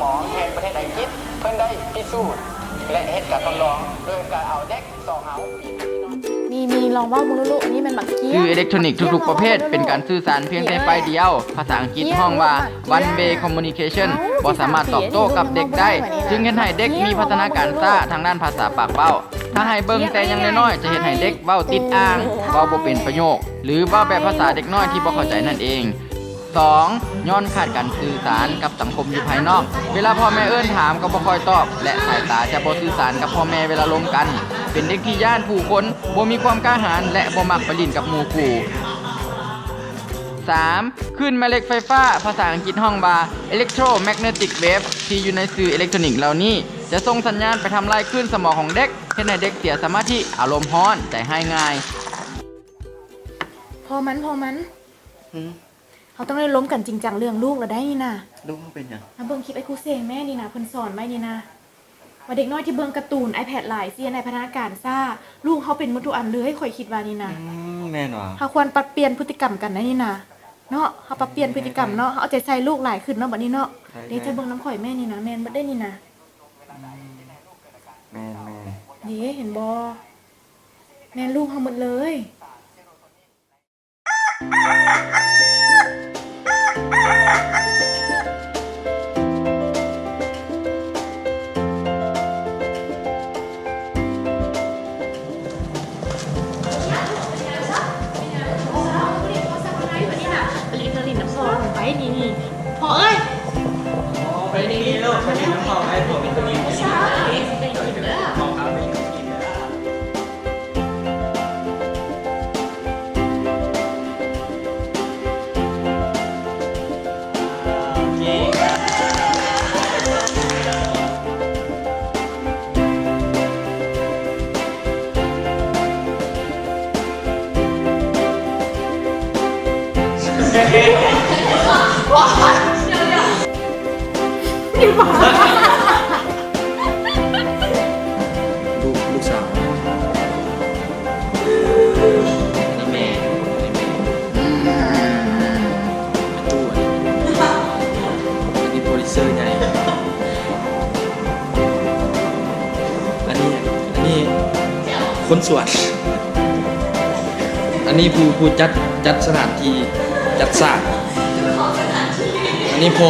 มองแห่งประเทศอังกฤษเพิ่นได้พิสูจน์และเหตุการณ์ทดลองโดยการเอาเด็ก2เอาปีนที่นอนมีลองว่ามึงลูกอันนี้มันบักเกี้ย สื่ออิเล็กทรอนิกส์ทุกๆประเภทเป็นการสื่อสารเพียงแต่ฝ่ายเดียว ภาษาอังกฤษห้องว่า one way communication บ่สามารถตอบโต้กับเด็กได้ จึงเฮ็ดให้เด็กมีพัฒนาการช้าทางด้านภาษาปากเว้า ถ้าให้เบิ่งแต่ยังน้อยๆจะเฮ็ดให้เด็กเว้าติดอ่างเว้าบ่เป็นประโยค หรือเว้าแบบภาษาเด็กน้อยที่บ่เข้าใจนั่นเอง 2. ย้อนขาดการสื่อสารกับสังคมอยู่ภายนอก เวลาพ่อแม่เอิ้นถามก็บ่ค่อยตอบ และสายตาจะบ่สื่อสารกับพ่อแม่เวลาลมกัน เป็นเด็กที่ย่านผู้คนบ่มีความกล้าหาญและบ่มักไปลิ้นกับหมู่คู่ 3. คลื่นแม่เหล็กไฟฟ้าภาษาอังกฤษห้องว่า electromagnetic wave ที่อยู่ในสื่ออิเล็กทรอนิกส์เหล่านี้จะส่งสัญญาณไปทำลายคลื่นสมองของเด็กเฮ็ดให้เด็กเสียสมาธิอารมณ์ร้อนใจหายง่าย พอมันเขาต้องได้ล้มกันจริงจังเรื่องลูกแล้วได้นี่นะ ลูกเขาเป็นหยัง เบิ่งคลิปไอ้ครูเซงแม่นี่นะเพิ่นสอนไว้นี่นะว่าเด็กน้อยที่เบิ่งการ์ตูน iPad หลายเสียในพัฒนาการซ่าลูกเขาเป็นหมดทุกอันเลยข่อยคิดว่านี่นะ แม่นว่ะ เขาควรปรับเปลี่ยนพฤติกรรมกันนะนี่นะเนาะเขาปรับเปลี่ยนพฤติกรรมเนาะเขาเอาใจใส่ลูกหลายขึ้นเนาะบัดนี้เนาะเดี๋ยวจะเบิ่งน้ำข่อยแม่นี่นะแม่นบ่ได้นี่นะ แม่น นี่เห็นบ่แม่นลูกเฮาหมดเลยนี่พอเอ้ย ไปนี่ลูกไปนี่น้ำเปล่าให้ผมเป็นตัวนี้ใช่ของเขาไม่กินลูกสาวนี่แม่ตู้อันนี้โปรดิวเซอร์ใหญ่อันนี้คนสวนอันนี้ผู้จัดสถานที่จัดสร้างอันนี้พอ